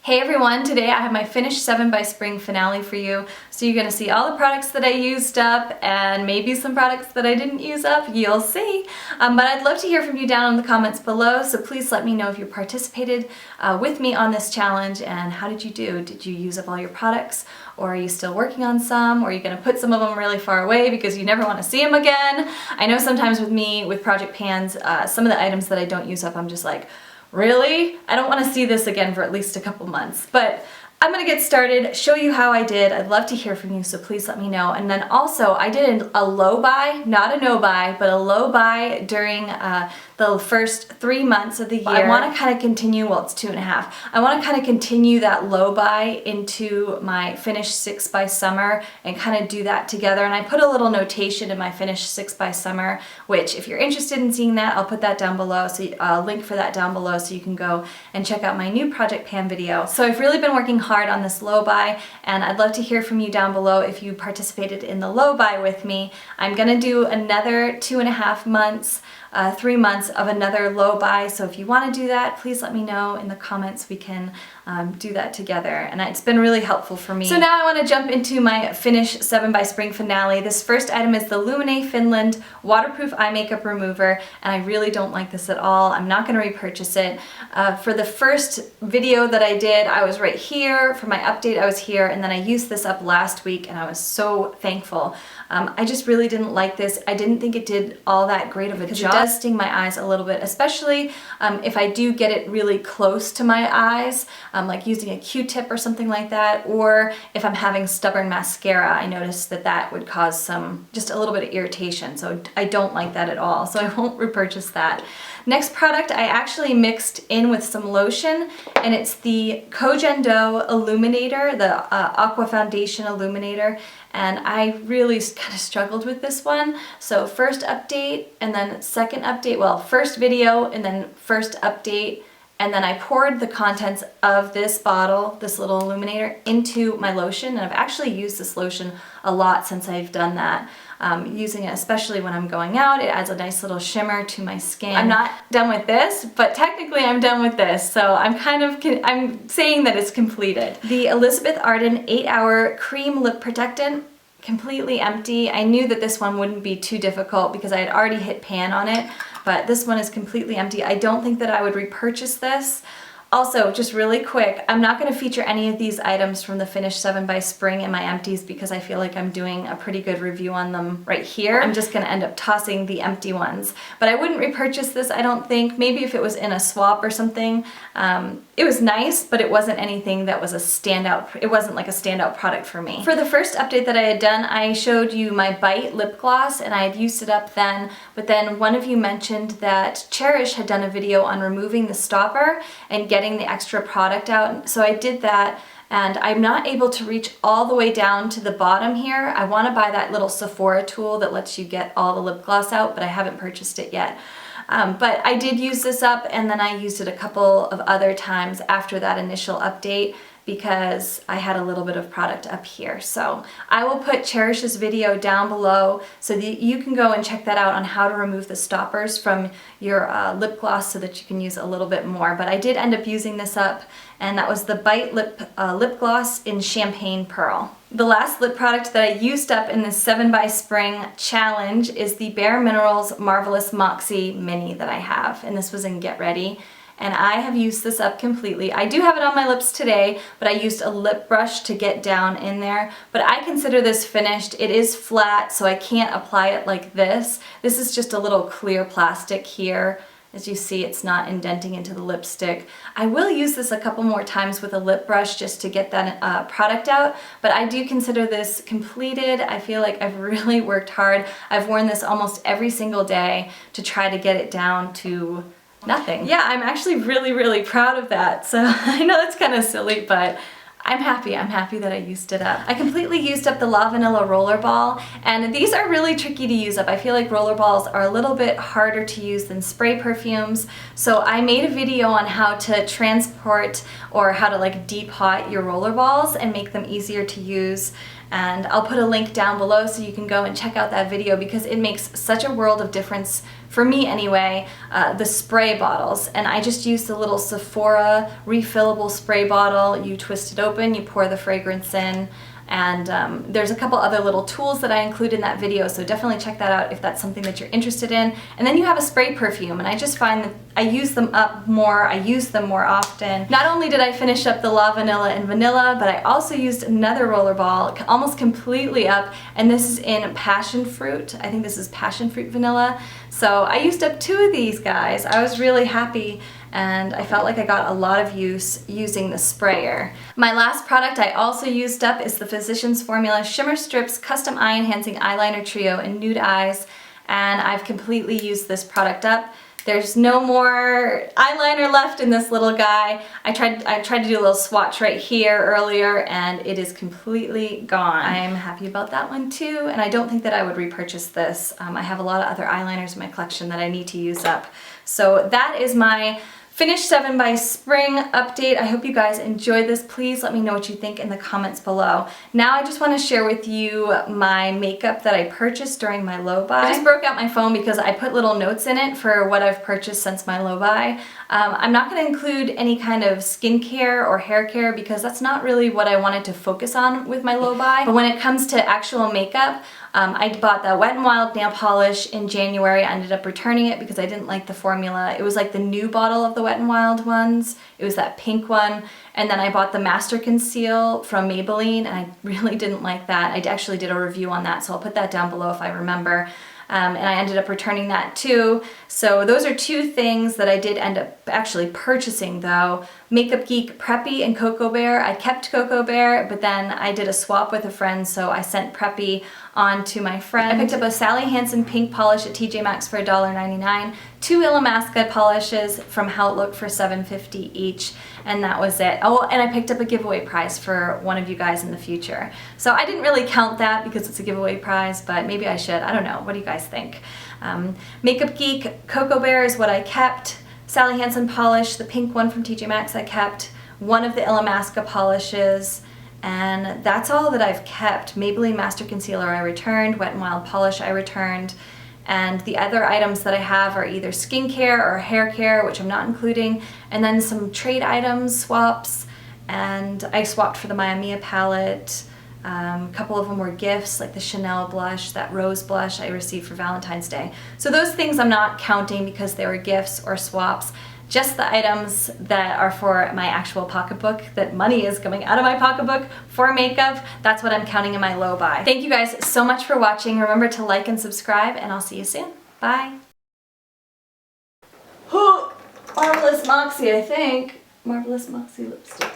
Hey everyone, today I have my finished 7 by Spring finale for you. So you're going to see all the products that I used up and maybe some products that I didn't use up, you'll see. But I'd love to hear from you down in the comments below, so please let me know if you participated with me on this challenge and how did you do? Did you use up all your products, or are you still working on some, or are you going to put some of them really far away because you never want to see them again? I know sometimes with me, with project pans, some of the items that I don't use up, I'm just like, really? I don't want to see this again for at least a couple months. But I'm going to get started, show you how I did. I'd love to hear from you, so please let me know. And then also, I did a low buy, not a no buy, but a low buy during the first 3 months of the year. I want to kind of continue, well, it's 2.5. I want to kind of continue that low buy into my finished 6 by summer and kind of do that together. And I put a little notation in my finished 6 by summer, which if you're interested in seeing that, I'll put that down below. So I'll link for that down below so you can go and check out my new project pan video. So I've really been working hard on this low buy, and I'd love to hear from you down below if you participated in the low buy with me. I'm gonna do another 2.5 months, 3 months of another low buy, so if you want to do that, please let me know in the comments. We can do that together, and it's been really helpful for me. So now I want to jump into my finished 7 by Spring finale. This first item is the Lumen Finland Waterproof Eye Makeup Remover, and I really don't like this at all. I'm not going to repurchase it. For the first video that I did, I was right here. For my update, I was here, and then I used this up last week, and I was so thankful. I just really didn't like this. I didn't think it did all that great of a job. It does sting my eyes a little bit, especially if I do get it really close to my eyes, like using a Q-tip or something like that, or if I'm having stubborn mascara, I noticed that that would cause just a little bit of irritation, so I don't like that at all, so I won't repurchase that. Next product I actually mixed in with some lotion, and it's the Kojendo Illuminator, the Aqua Foundation Illuminator, and I really kind of struggled with this one. So first update, and then second update, well, first video, and then first update, and then I poured the contents of this bottle, this little illuminator, into my lotion, and I've actually used this lotion a lot since I've done that. Using it especially when I'm going out, it adds a nice little shimmer to my skin. I'm not done with this, but technically I'm done with this, so I'm saying that it's completed. The Elizabeth Arden 8-Hour Cream Lip Protectant, completely empty. I knew that this one wouldn't be too difficult because I had already hit pan on it, but this one is completely empty. I don't think that I would repurchase this. Also, just really quick, I'm not going to feature any of these items from the finished 7 by Spring in my empties because I feel like I'm doing a pretty good review on them right here. I'm just going to end up tossing the empty ones. But I wouldn't repurchase this, I don't think. Maybe if it was in a swap or something. It was nice, but it wasn't anything that was a standout. It wasn't like a standout product for me. For the first update that I had done, I showed you my Bite lip gloss, and I had used it up then. But then one of you mentioned that Cherish had done a video on removing the stopper and getting the extra product out, so I did that, and I'm not able to reach all the way down to the bottom here. I want to buy that little Sephora tool that lets you get all the lip gloss out, but I haven't purchased it yet. But I did use this up, and then I used it a couple of other times after that initial update because I had a little bit of product up here. So I will put Cherish's video down below so that you can go and check that out on how to remove the stoppers from your lip gloss so that you can use a little bit more. But I did end up using this up, and that was the Bite lip gloss in Champagne Pearl. The last lip product that I used up in this 7 by Spring challenge is the Bare Minerals Marvelous Moxie Mini that I have, and this was in Get Ready. And I have used this up completely. I do have it on my lips today, but I used a lip brush to get down in there. But I consider this finished. It is flat, so I can't apply it like this. This is just a little clear plastic here. As you see, it's not indenting into the lipstick. I will use this a couple more times with a lip brush just to get that product out, but I do consider this completed. I feel like I've really worked hard. I've worn this almost every single day to try to get it down to nothing. Yeah, I'm actually really proud of that. So I know that's kind of silly, but I'm happy that I used it up. I completely used up the La Vanilla Rollerball, and these are really tricky to use up. I feel like rollerballs are a little bit harder to use than spray perfumes, so I made a video on how to transport or how to like depot your rollerballs and make them easier to use. And I'll put a link down below so you can go and check out that video because it makes such a world of difference, for me anyway, the spray bottles. And I just used the little Sephora refillable spray bottle. You twist it open, you pour the fragrance in, and there's a couple other little tools that I include in that video, so definitely check that out if that's something that you're interested in. And then you have a spray perfume, and I just find that I use them up more, I use them more often. Not only did I finish up the La Vanilla in vanilla, but I also used another rollerball almost completely up, and this is in passion fruit. I think this is passion fruit vanilla. So I used up 2 of these guys. I was really happy, and I felt like I got a lot of use using the sprayer. My last product I also used up is the Physicians Formula Shimmer Strips Custom Eye Enhancing Eyeliner Trio in Nude Eyes, and I've completely used this product up. There's no more eyeliner left in this little guy. I tried to do a little swatch right here earlier, and it is completely gone. I'm happy about that one too, and I don't think that I would repurchase this. I have a lot of other eyeliners in my collection that I need to use up. So that is my Finish 7 by Spring update. I hope you guys enjoyed this. Please let me know what you think in the comments below. Now I just want to share with you my makeup that I purchased during my low buy. I just broke out my phone because I put little notes in it for what I've purchased since my low buy. I'm not going to include any kind of skincare or hair care because that's not really what I wanted to focus on with my low buy. But when it comes to actual makeup, I bought the Wet n Wild nail polish in January. I ended up returning it because I didn't like the formula. It was like the new bottle of the Wet n Wild ones. It was that pink one. And then I bought the Master Conceal from Maybelline, and I really didn't like that. I actually did a review on that, so I'll put that down below if I remember. And I ended up returning that too. So those are 2 things that I did end up actually purchasing though. Makeup Geek Preppy and Cocoa Bear. I kept Cocoa Bear, but then I did a swap with a friend, so I sent Preppy on to my friend. I picked up a Sally Hansen pink polish at TJ Maxx for $1.99, 2 Illamasqua polishes from How It Looked for $7.50 each, and that was it. Oh, and I picked up a giveaway prize for one of you guys in the future. So I didn't really count that because it's a giveaway prize, but maybe I should. I don't know. What do you guys think? Makeup Geek Cocoa Bear is what I kept. Sally Hansen polish, the pink one from TJ Maxx I kept. One of the Illamasqua polishes. And that's all that I've kept. Maybelline Master Concealer I returned, Wet n Wild polish I returned, and the other items that I have are either skincare or hair care, which I'm not including, and then some trade items, swaps, and I swapped for the Maya Mia palette. A couple of them were gifts, like the Chanel blush, that rose blush I received for Valentine's Day. So those things I'm not counting because they were gifts or swaps. Just the items that are for my actual pocketbook, that money is coming out of my pocketbook for makeup, that's what I'm counting in my low buy. Thank you guys so much for watching. Remember to like and subscribe, and I'll see you soon. Bye. Marvelous Moxie, I think. Marvelous Moxie lipstick.